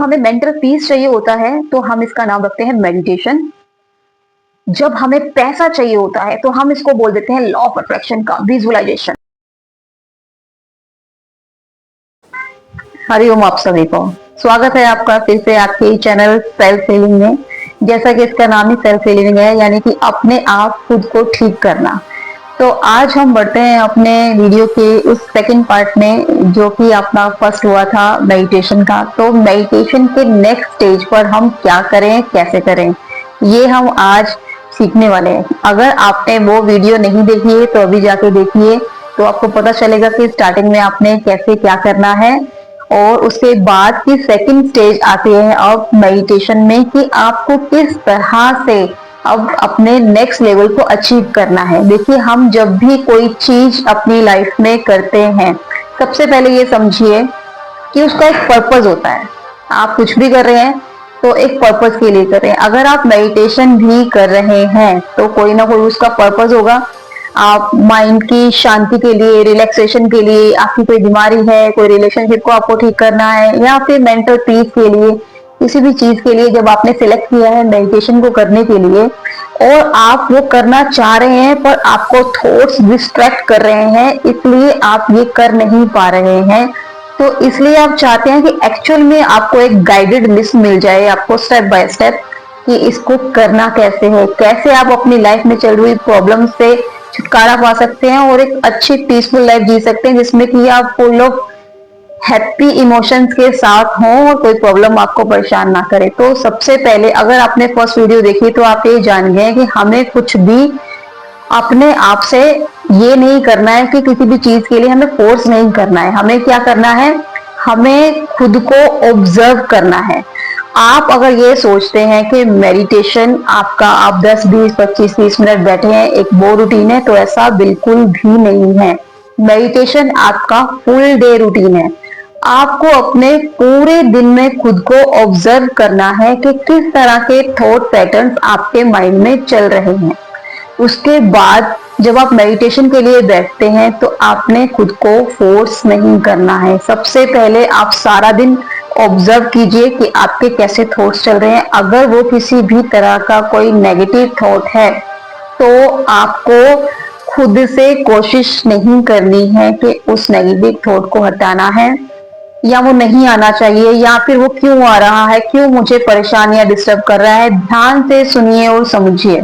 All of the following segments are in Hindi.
हमें मेंटल पीस चाहिए होता है तो हम इसका नाम रखते हैं मेडिटेशन। जब हमें पैसा चाहिए होता है तो हम इसको बोल देते हैं लॉ ऑफ अट्रैक्शन का विजुअलाइजेशन। हरिओम आप सभी को स्वागत है आपका फिर से आपके चैनल सेल्फ हीलिंग में। जैसा कि इसका नाम ही सेल्फ हीलिंग है, यानी कि अपने आप खुद को ठीक करना। तो आज हम बढ़ते हैं अपने वीडियो के उस सेकंड पार्ट में, जो कि अपना फर्स्ट हुआ था मेडिटेशन का। तो मेडिटेशन के नेक्स्ट स्टेज पर हम क्या करें, कैसे करें, ये हम आज सीखने वाले हैं। अगर आपने वो वीडियो नहीं देखी है तो अभी जाके देखिए, तो आपको पता चलेगा कि स्टार्टिंग में आपने कैसे क्या करना है। और उसके बाद की सेकंड स्टेज आती है अब मेडिटेशन में, कि आपको किस तरह से अब अपने नेक्स्ट लेवल को अचीव करना है। देखिए, हम जब भी कोई चीज अपनी लाइफ में करते हैं, सबसे पहले ये समझिए कि उसका एक पर्पज होता है। आप कुछ भी कर रहे हैं तो एक पर्पज के लिए कर रहे हैं। अगर आप मेडिटेशन भी कर रहे हैं तो कोई ना कोई उसका पर्पज होगा। आप माइंड की शांति के लिए, रिलैक्सेशन के लिए, आपकी कोई बीमारी है, कोई रिलेशनशिप को आपको ठीक करना है, या फिर मेंटल पीस के लिए, किसी भी चीज के लिए जब आपने सिलेक्ट किया है मेडिटेशन को करने के लिए और आप वो करना चाह रहे हैं पर आपको थॉट्स डिस्ट्रैक्ट कर रहे हैं, इसलिए आप ये कर नहीं पा रहे हैं, तो इसलिए आप चाहते हैं कि एक्चुअल में आपको एक गाइडेड लिस्ट मिल जाए, आपको स्टेप बाय स्टेप कि इसको करना कैसे है, कैसे आप अपनी लाइफ में चल रही प्रॉब्लम से छुटकारा पा सकते हैं और एक अच्छी पीसफुल लाइफ जी सकते हैं, जिसमें कि आप फुल ऑफ हैप्पी इमोशंस के साथ हों और कोई प्रॉब्लम आपको परेशान ना करे। तो सबसे पहले, अगर आपने फर्स्ट वीडियो देखी तो आप ये जान गए कि हमें कुछ भी अपने आप से ये नहीं करना है कि किसी भी चीज के लिए हमें फोर्स नहीं करना है। हमें क्या करना है, हमें खुद को ऑब्जर्व करना है। आप अगर ये सोचते हैं कि मेडिटेशन आपका, आप 10, 20, 25, 30 मिनट बैठे हैं, एक वो रूटीन है, तो ऐसा बिल्कुल भी नहीं है। मेडिटेशन आपका फुल डे रूटीन है। आपको अपने पूरे दिन में खुद को ऑब्जर्व करना है कि किस तरह के थॉट पैटर्न्स आपके माइंड में चल रहे हैं। उसके बाद जब आप मेडिटेशन के लिए बैठते हैं तो आपने खुद को फोर्स नहीं करना है। सबसे पहले आप सारा दिन ऑब्जर्व कीजिए कि आपके कैसे थॉट्स चल रहे हैं। अगर वो किसी भी तरह का कोई नेगेटिव थॉट है तो आपको खुद से कोशिश नहीं करनी है कि उस नेगेटिव थॉट को हटाना है, या वो नहीं आना चाहिए, या फिर वो क्यों आ रहा है, क्यों मुझे परेशान या डिस्टर्ब कर रहा है। ध्यान से सुनिए और समझिए।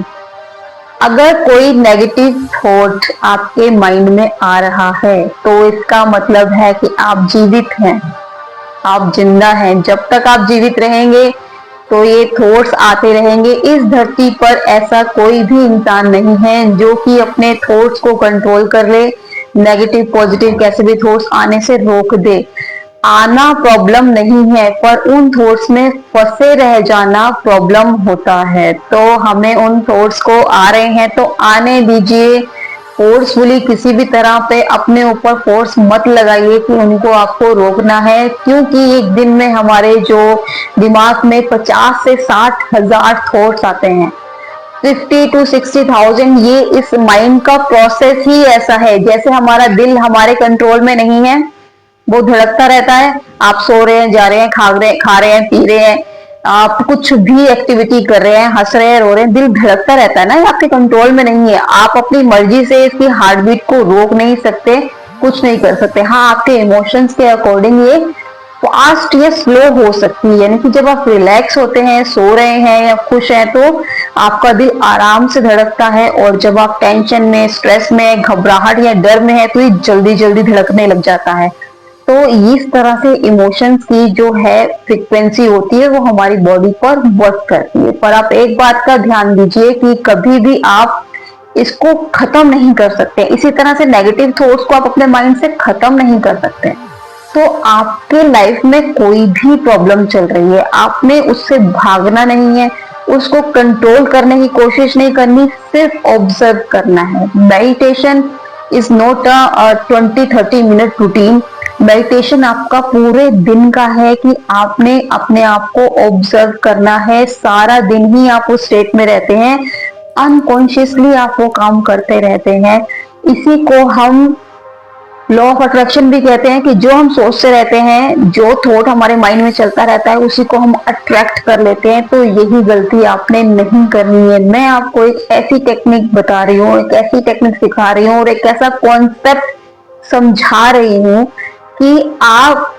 अगर कोई नेगेटिव थॉट आपके माइंड में आ रहा है तो इसका मतलब है कि आप जीवित हैं, आप जिंदा हैं। जब तक आप जीवित रहेंगे तो ये थॉट्स आते रहेंगे। इस धरती पर ऐसा कोई भी इंसान नहीं है जो कि अपने थॉट्स को कंट्रोल कर ले, नेगेटिव पॉजिटिव कैसे भी थॉट्स आने से रोक दे। आना प्रॉब्लम नहीं है, पर उन थॉट्स में फंसे रह जाना प्रॉब्लम होता है। तो हमें उन थॉट्स को, आ रहे हैं तो आने दीजिए। फोर्सफुली किसी भी तरह पे अपने ऊपर फोर्स मत लगाइए कि उनको आपको रोकना है, क्योंकि एक दिन में हमारे जो दिमाग में 50 से 60 हजार थॉट्स आते हैं, 50 to 60,000। ये इस माइंड का प्रोसेस ही ऐसा है। जैसे हमारा दिल हमारे कंट्रोल में नहीं है, वो धड़कता रहता है। आप सो रहे हैं, जा रहे हैं, खा रहे हैं, पी रहे हैं, आप कुछ भी एक्टिविटी कर रहे हैं, हंस रहे हैं, रो रहे हैं, दिल धड़कता रहता है ना, ये आपके कंट्रोल में नहीं है। आप अपनी मर्जी से इसकी हार्ट बीट को रोक नहीं सकते, कुछ नहीं कर सकते। हाँ, आपके इमोशंस के अकॉर्डिंग ये फास्ट या स्लो हो सकती है, यानी कि जब आप रिलैक्स होते हैं, सो रहे हैं या खुश हैं, तो आपका दिल आराम से धड़कता है। और जब आप टेंशन में, स्ट्रेस में, घबराहट या डर में है तो ये जल्दी जल्दी धड़कने लग जाता है। तो इस तरह से इमोशंस की जो है फ्रीक्वेंसी होती है वो हमारी बॉडी पर वर्क करती है। पर आप एक बात का ध्यान दीजिए कि कभी भी आप इसको खत्म नहीं कर सकते। इसी तरह से नेगेटिव थॉट्स को आप अपने माइंड से खत्म नहीं कर सकते। तो आपके लाइफ में कोई भी प्रॉब्लम चल रही है, आपने उससे भागना नहीं है, उसको कंट्रोल करने की कोशिश नहीं करनी, सिर्फ ऑब्जर्व करना है। Meditation is not a 20-30 minute routine. Meditation आपका पूरे दिन का है कि आपने अपने आप को ऑब्जर्व करना है। सारा दिन ही आप उस स्टेट में रहते हैं, अनकॉन्शियसली आप वो काम करते रहते हैं। इसी को हम लॉ ऑफ अट्रैक्शन भी कहते हैं कि जो हम सोचते रहते हैं, जो थॉट हमारे माइंड में चलता रहता है, उसी को हम अट्रैक्ट कर लेते हैं। तो यही गलती आपने नहीं करनी है। मैं आपको एक ऐसी टेक्निक बता रही हूँ, एक ऐसी टेक्निक सिखा रही हूँ और एक ऐसा कॉन्सेप्ट समझा रही हूँ कि आप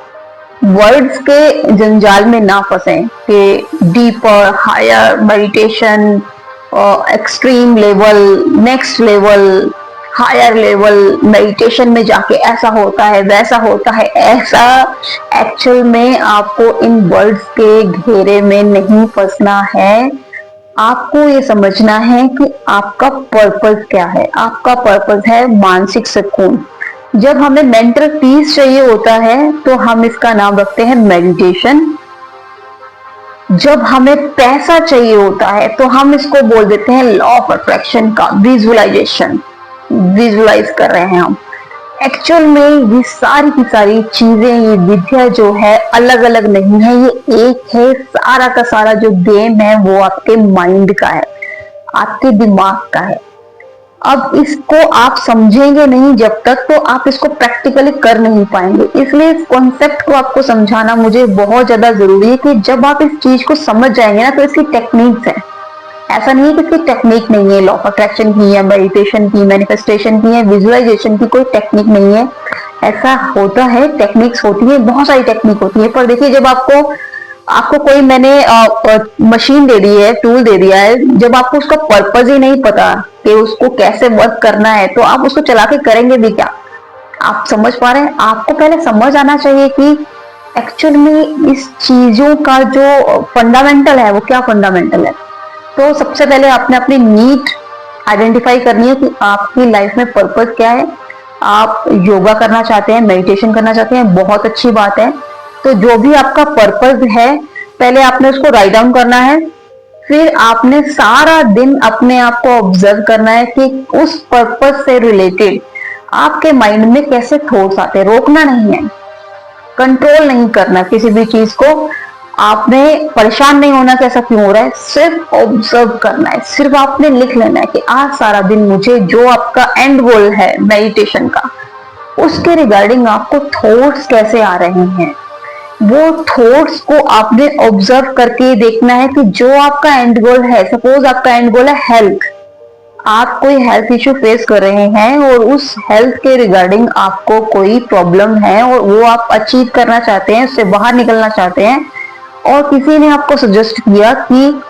वर्ड्स के जंजाल में ना फंसे कि deeper, higher meditation, extreme level, next level, higher level meditation में जाके ऐसा होता है, वैसा होता है। ऐसा एक्चुअल में आपको इन वर्ड्स के घेरे में नहीं फंसना है। आपको ये समझना है कि आपका पर्पस क्या है। आपका पर्पस है मानसिक सुकून। जब हमें मेंटल पीस चाहिए होता है तो हम इसका नाम रखते हैं मेडिटेशन। जब हमें पैसा चाहिए होता है तो हम इसको बोल देते हैं लॉ ऑफ अट्रैक्शन का विजुअलाइजेशन। विजुअलाइज कर रहे हैं हम। एक्चुअल में ये सारी की सारी चीजें, ये विद्या जो है अलग अलग नहीं है, ये एक है। सारा का सारा जो गेम है वो आपके माइंड का है, आपके दिमाग का है। अब इसको आप समझेंगे नहीं जब तक, तो आप इसको प्रैक्टिकली कर नहीं पाएंगे। इसलिए इस कॉन्सेप्ट को आपको समझाना मुझे बहुत ज्यादा जरूरी है कि जब आप इस चीज को समझ जाएंगे ना, तो इसकी टेक्निक्स है। ऐसा नहीं है कि इसकी टेक्निक नहीं है। लॉ ऑफ अट्रैक्शन की है, मेडिटेशन की, मैनिफेस्टेशन की है, विजुअलाइजेशन की कोई टेक्निक नहीं है। ऐसा होता है, टेक्निक्स होती है, बहुत सारी टेक्निक होती है। पर देखिए, जब आपको आपको कोई मैंने मशीन दे दी है, टूल दे दिया है, जब आपको उसका पर्पस ही नहीं पता कि उसको कैसे वर्क करना है, तो आप उसको चला के करेंगे भी क्या? आप समझ पा रहे हैं? आपको पहले समझ आना चाहिए कि एक्चुअल में इस चीजों का जो फंडामेंटल है वो क्या फंडामेंटल है। तो सबसे पहले आपने अपनी नीड आइडेंटिफाई करनी है कि आपकी लाइफ में पर्पस क्या है। आप योगा करना चाहते हैं, मेडिटेशन करना चाहते हैं, बहुत अच्छी बात है। तो जो भी आपका पर्पस है, पहले आपने उसको राइट डाउन करना है। फिर आपने सारा दिन अपने आप को ऑब्जर्व करना है कि उस पर्पस से रिलेटेड आपके माइंड में कैसे थॉट्स आते हैं। रोकना नहीं है, कंट्रोल नहीं करना किसी भी चीज को। आपने परेशान नहीं होना कि ऐसा क्यों हो रहा है, सिर्फ ऑब्जर्व करना है। सिर्फ आपने लिख लेना है कि आज सारा दिन मुझे जो आपका एंड गोल है मेडिटेशन का, उसके रिगार्डिंग आपको थॉट्स कैसे आ रहे हैं। वो थॉट्स को आपने ऑब्जर्व करके देखना है कि जो आपका एंड गोल है, सपोज आपका एंड गोल है हेल्थ, आप कोई हेल्थ इश्यू फेस कर रहे हैं और उस हेल्थ के रिगार्डिंग आपको कोई प्रॉब्लम है और वो आप अचीव करना चाहते हैं, उससे बाहर निकलना चाहते हैं, और किसी ने आपको सजेस्ट किया कि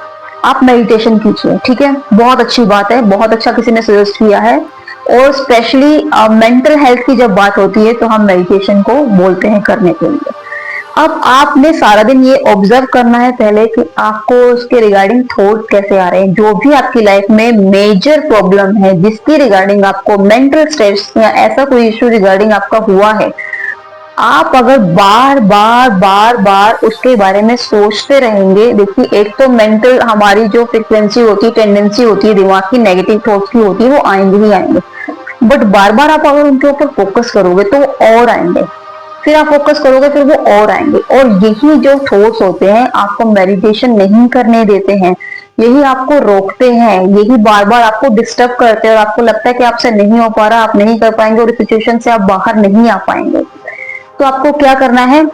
आप मेडिटेशन कीजिए। ठीक है, बहुत अच्छी बात है, बहुत अच्छा किसी ने सजेस्ट किया है। और स्पेशली मेंटल हेल्थ की जब बात होती है तो हम मेडिटेशन को बोलते हैं करने के लिए। अब आपने सारा दिन ये ऑब्जर्व करना है पहले कि आपको उसके रिगार्डिंग थॉट कैसे आ रहे हैं। जो भी आपकी लाइफ में मेजर प्रॉब्लम है, जिसकी रिगार्डिंग आपको मेंटल स्ट्रेस या ऐसा कोई इश्यू रिगार्डिंग आपका हुआ है, आप अगर बार बार बार बार उसके बारे में सोचते रहेंगे। देखिए, एक तो मेंटल हमारी जो फ्रिक्वेंसी होती है, टेंडेंसी होती है दिमाग की नेगेटिव थॉट्स की होती है, वो आएंगे ही आएंगे। बट बार बार आप अगर उनके ऊपर फोकस करोगे तो वो और आएंगे, फिर आप फोकस करोगे फिर वो और आएंगे। और यही जो थॉट्स होते हैं आपको मेडिटेशन नहीं करने देते हैं, यही आपको रोकते हैं, यही बार बार आपको डिस्टर्ब करते हैं और आपको लगता है कि आपसे नहीं हो पा रहा, आप नहीं कर पाएंगे और इस सिचुएशन से आप बाहर नहीं आ पाएंगे। तो आपको क्या करना है,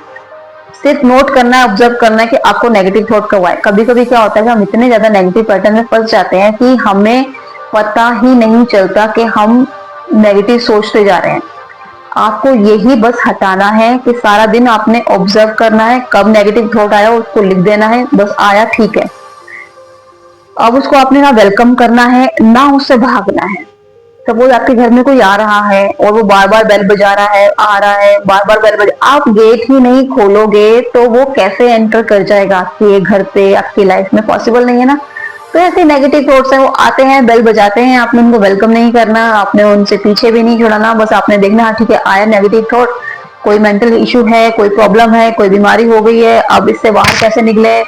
सिर्फ नोट करना है, ऑब्जर्व करना है कि आपको नेगेटिव थॉट कब आए। कभी कभी क्या होता है कि हम इतने ज्यादा नेगेटिव पैटर्न में फंस जाते हैं कि हमें पता ही नहीं चलता कि हम नेगेटिव सोचते जा रहे हैं। आपको यही बस हटाना है कि सारा दिन आपने ऑब्जर्व करना है, कब नेगेटिव थॉट आया उसको लिख देना है, बस आया ठीक है। अब उसको आपने ना वेलकम करना है, ना उससे भागना है। सपोज आपके घर में कोई आ रहा है और वो बार बार बेल बजा रहा है, आ रहा है, बार बार बेल बजा, आप गेट ही नहीं खोलोगे तो वो कैसे एंटर कर जाएगा आपके घर पे, आपकी लाइफ में? पॉसिबल नहीं है ना। तो ऐसे नेगेटिव थॉट्स हैं, वो आते हैं, बेल बजाते हैं, आपने उनको वेलकम नहीं करना, आपने उनसे पीछे भी नहीं छुड़ाना, बस आपने देखना हाँ ठीक है, आया नेगेटिव थॉट, कोई मेंटल इश्यू है, कोई प्रॉब्लम है, कोई बीमारी हो गई है, अब इससे बाहर कैसे निकले।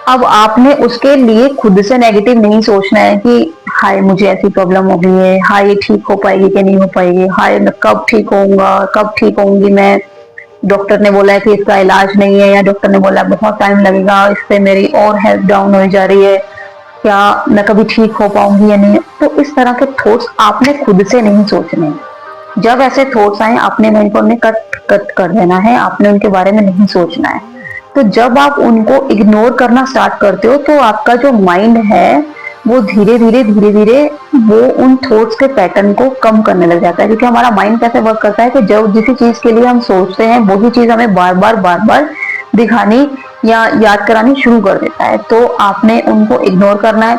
अब आपने उसके लिए खुद से नेगेटिव नहीं सोचना है कि हाय मुझे ऐसी प्रॉब्लम हो गई है, हाय ये ठीक हो पाएगी कि नहीं हो पाएगी, हाय मैं कब ठीक होऊंगा, कब ठीक होंगी मैं, डॉक्टर ने बोला है कि इसका इलाज नहीं है, या डॉक्टर ने बोला बहुत टाइम लगेगा, इससे मेरी और हेल्थ डाउन हो जा रही है, क्या मैं कभी ठीक हो पाऊंगी या नहीं। तो इस तरह के थॉट्स आपने खुद से नहीं सोचने, जब ऐसे थॉट्स आए अपने माइंड को उन्हें कट कट कर देना है, आपने उनके बारे में नहीं सोचना है। तो जब आप उनको इग्नोर करना स्टार्ट करते हो तो आपका जो माइंड है वो धीरे धीरे वो उन थॉट्स के पैटर्न को कम करने लग जाता है। क्योंकि हमारा माइंड कैसे वर्क करता है कि जब जिस चीज के लिए हम सोचते हैं वही चीज हमें बार बार दिखानी या याद करानी शुरू कर देता है। तो आपने उनको इग्नोर करना है।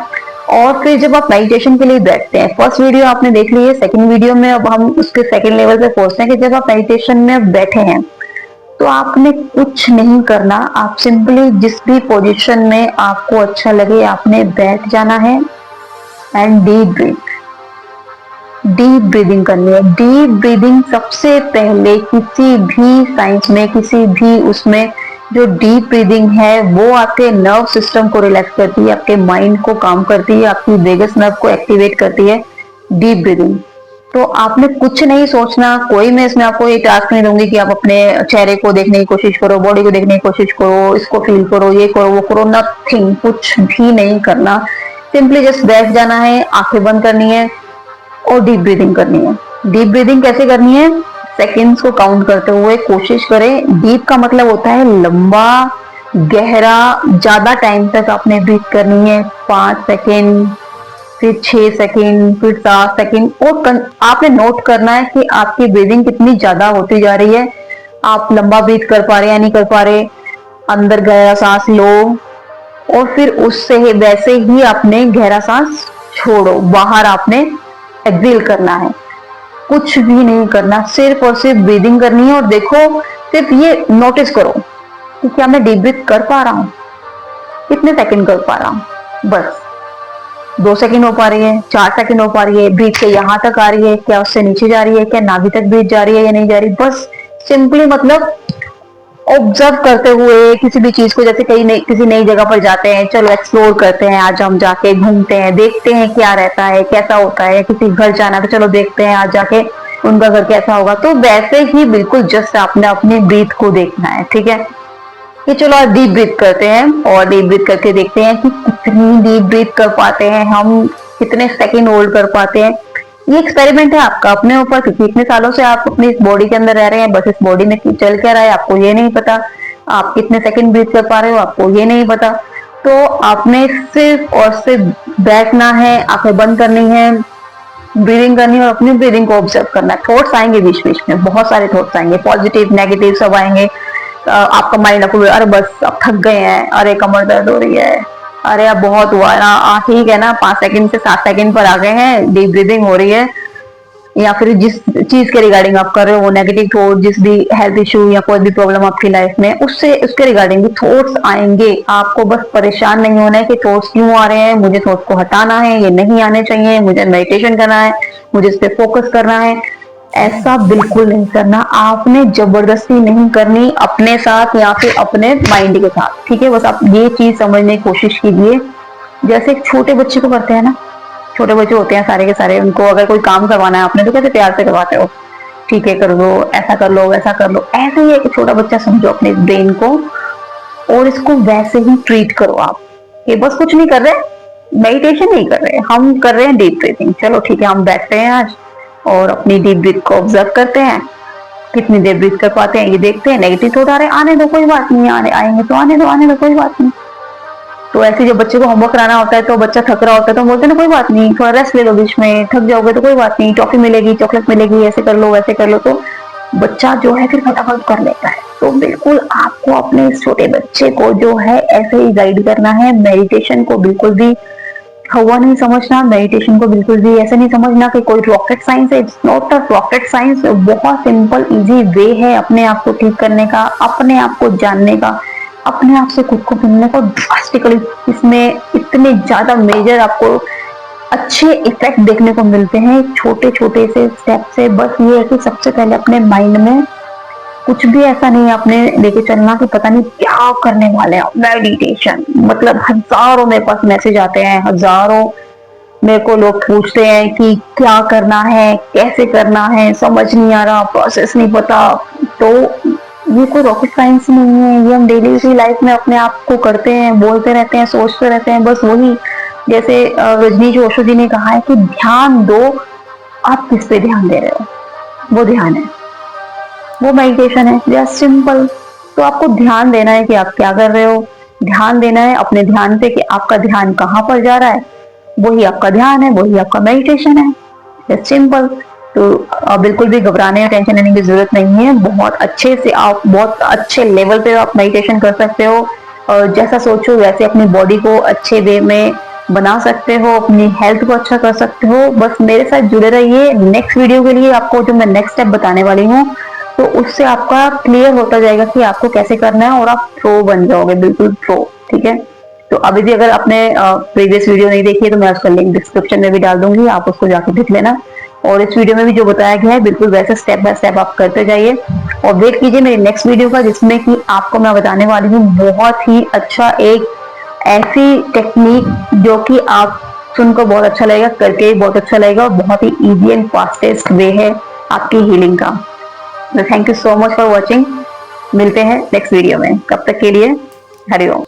और फिर जब आप मेडिटेशन के लिए बैठते हैं, फर्स्ट वीडियो आपने देख ली है, सेकंड वीडियो में अब हम उसके सेकंड लेवल पे पहुंचते हैं कि जब आप मेडिटेशन में बैठे हैं तो आपने कुछ नहीं करना। आप सिंपली जिस भी पोजीशन में आपको अच्छा लगे आपने बैठ जाना है एंड डीप ब्रीदिंग करनी है। डीप ब्रीदिंग सबसे पहले किसी भी साइंस में, किसी भी उसमें जो डीप ब्रीदिंग है वो आपके नर्व सिस्टम को रिलैक्स करती है, आपके माइंड को काम करती है, आपकी वेगस नर्व को एक्टिवेट करती है डीप ब्रीदिंग। तो आपने कुछ नहीं सोचना, कोई मैं इसमें आपको ये टास्क नहीं दूंगी कि आप अपने चेहरे को देखने की कोशिश करो, बॉडी को देखने की कोशिश करो, इसको फील करो, ये करो, वो करो, नथिंग, कुछ भी नहीं करना। सिंपली जस्ट बैठ जाना है, आंखें बंद करनी है और डीप ब्रीदिंग करनी है। डीप ब्रीदिंग कैसे करनी है? सेकंड्स को काउंट करते हुए कोशिश करें। डीप का मतलब होता है लंबा, गहरा, ज्यादा टाइम तक आपने ब्रीथ करनी है। 5 सेकेंड, फिर 6 सेकेंड, फिर 7 सेकेंड। और आपने नोट करना है कि आपकी ब्रीदिंग कितनी ज्यादा होती जा रही है। आप लंबा ब्रीथ कर पा रहे हैं या नहीं कर पा रहे। अंदर गहरा सांस लो और फिर उससे वैसे ही आपने गहरा सांस छोड़ो, बाहर आपने एक्सेल करना है। कुछ भी नहीं करना, सिर्फ और सिर्फ ब्रीदिंग करनी है। और देखो, सिर्फ ये नोटिस करो कि क्या मैं डीप ब्रीथ कर पा रहा हूं, कितने सेकंड कर पा रहा हूं। बस 2 सेकंड हो पा रही है, 4 सेकंड हो पा रही है, ब्रीथ के यहाँ तक आ रही है, क्या उससे नीचे जा रही है, क्या नाभि तक ब्रीथ जा रही है या नहीं जा रही। बस सिंपली मतलब ऑब्जर्व करते हुए किसी भी चीज को, जैसे कहीं नई किसी नई जगह पर जाते हैं, चलो एक्सप्लोर करते हैं, आज हम जाके घूमते हैं, देखते हैं क्या रहता है, कैसा होता है। किसी घर जाना है तो चलो देखते हैं आज जाके उनका घर कैसा होगा। तो वैसे ही बिल्कुल जस्ट आपने अपनी ब्रीथ को देखना है। ठीक है, कि चलो आज डीप ब्रीथ करते हैं और डीप ब्रीथ करके देखते हैं कि कितनी डीप ब्रीथ कर पाते हैं हम, कितने सेकंड होल्ड कर पाते हैं। ये एक्सपेरिमेंट है आपका अपने ऊपर, क्योंकि इतने सालों से आप अपनी इस बॉडी के अंदर रह रहे हैं, बस इस बॉडी में चल क्या रहा है आपको ये नहीं पता, आप कितने सेकंड ब्रीथ कर पा रहे हो आपको ये नहीं पता। तो आपने सिर्फ और सिर्फ बैठना है, आंखें बंद करनी है, ब्रीदिंग करनी है और अपनी ब्रीदिंग को ऑब्जर्व करना है। थॉट्स आएंगे बीच बीच में, बहुत सारे थॉट्स आएंगे, पॉजिटिव नेगेटिव सब आएंगे। आपका माइंड आपको अरे बस अब थक गए हैं, अरे कमर दर्द हो रही है, अरे अब बहुत हुआ ना, ठीक है ना, 5 सेकंड से 7 सेकंड पर आ गए हैं, डीप ब्रीदिंग हो रही है। या फिर जिस चीज के रिगार्डिंग आप कर रहे हो, वो नेगेटिव थॉट, जिस भी हेल्थ इशू या कोई भी प्रॉब्लम आपकी लाइफ में, उससे उसके रिगार्डिंग भी थॉट्स आएंगे। आपको बस परेशान नहीं होना है कि थॉट्स क्यों आ रहे हैं, मुझे थॉट्स को हटाना है, ये नहीं आने चाहिए, मुझे मेडिटेशन करना है, मुझे इस पे फोकस करना है। ऐसा बिल्कुल नहीं करना। आपने जबरदस्ती नहीं करनी अपने साथ या फिर अपने माइंड के साथ। ठीक है, बस आप ये चीज समझने की कोशिश कीजिए। जैसे एक छोटे बच्चे को करते हैं ना, छोटे बच्चे होते हैं सारे के सारे, उनको अगर कोई काम करवाना है आपने तो कैसे प्यार से करवाते हो, ठीक है कर लो, ऐसा कर लो, वैसा कर लो। ऐसे ही एक छोटा बच्चा समझो अपने ब्रेन को और इसको वैसे ही ट्रीट करो आप कि बस कुछ नहीं कर रहे, मेडिटेशन नहीं कर रहे, हम कर रहे हैं डीप ब्रीथिंग। चलो ठीक है, हम बैठते हैं आज और अपनी डीप ब्रीथ को ऑब्जर्व करते हैं, कितनी देर ब्रीथ कर पाते हैं ये देखते हैं। नेगेटिव थॉट आ रहे आने दो, कोई बात नहीं, आएंगे तो आने दो कोई बात नहीं। तो ऐसे जब बच्चे को होमवर्क कराना होता है तो बच्चा थक रहा होता है तो बोलते हैं ना कोई बात नहीं, थोड़ा रेस्ट ले लो, बीच में थक जाओगे तो कोई बात नहीं, टॉफी मिलेगी, चॉकलेट मिलेगी, ऐसे कर लो वैसे कर लो। तो बच्चा जो है फिर फटाफट कर लेता है। तो बिल्कुल आपको अपने इस छोटे बच्चे को जो है ऐसे ही गाइड करना है। मेडिटेशन को बिल्कुल भी हवा नहीं समझना, मेडिटेशन को बिल्कुल भी ऐसे नहीं समझना कि कोई रॉकेट साइंस है। It's not a rocket science, बहुत सिंपल इजी वे है अपने आप को ठीक करने का, अपने आप को जानने का, अपने आप से खुद को मिलने को। ड्रास्टिकली इसमें इतने ज्यादा मेजर आपको अच्छे इफेक्ट देखने को मिलते हैं छोटे छोटे से स्टेप से। बस ये है कि सबसे पहले अपने माइंड में कुछ भी ऐसा नहीं आपने लेके चलना कि पता नहीं क्या करने वाले हैं। मेडिटेशन मतलब हजारों मेरे पास मैसेज आते हैं, हजारों मेरे को लोग पूछते हैं कि क्या करना है, कैसे करना है, समझ नहीं आ रहा, प्रोसेस नहीं पता। तो ये कोई रॉकेट साइंस नहीं है, ये हम डेली लाइफ में अपने आप को करते हैं, बोलते रहते हैं, सोचते रहते हैं। बस वही जैसे रजनीश ओशो जी ने कहा है कि ध्यान दो, आप किस पे ध्यान दे रहे हो। वो ध्यान है, वो मेडिटेशन है, जस्ट सिंपल। तो आपको ध्यान देना है कि आप क्या कर रहे हो, ध्यान देना है अपने ध्यान पे कि आपका ध्यान कहाँ पर जा रहा है, वही आपका ध्यान है, वही आपका मेडिटेशन है, जस्ट सिंपल। तो बिल्कुल भी घबराने या टेंशन लेने की जरूरत नहीं है। बहुत अच्छे से आप बहुत अच्छे लेवल पे आप मेडिटेशन कर सकते हो, और जैसा सोचो वैसे अपनी बॉडी को अच्छे वे में बना सकते हो, अपनी हेल्थ को अच्छा कर सकते हो। बस मेरे साथ जुड़े रहिए। नेक्स्ट वीडियो के लिए आपको जो मैं नेक्स्ट स्टेप बताने वाली हूँ, तो उससे आपका क्लियर होता जाएगा कि आपको कैसे करना है, और आप प्रो बन जाओगे, बिल्कुल प्रो। ठीक है, तो अभी भी अगर आपने प्रीवियस वीडियो नहीं देखी है तो मैं उसका लिंक डिस्क्रिप्शन में भी डाल दूंगी, आप उसको जाके देख लेना। और इस वीडियो में भी जो बताया गया है बिल्कुल वैसे स्टेप बाय स्टेप आप करते जाइए, और वेट कीजिए मेरी नेक्स्ट वीडियो का, जिसमें कि आपको मैं बताने वाली हूँ बहुत ही अच्छा एक ऐसी टेक्निक जो कि आप सुनकर बहुत अच्छा लगेगा, करके ही बहुत अच्छा लगेगा, और बहुत ही इजी एंड फास्टेस्ट वे है आपकी हीलिंग का। तो thank you so much for watching. मिलते हैं नेक्स्ट वीडियो में, तब तक के लिए हरिओम।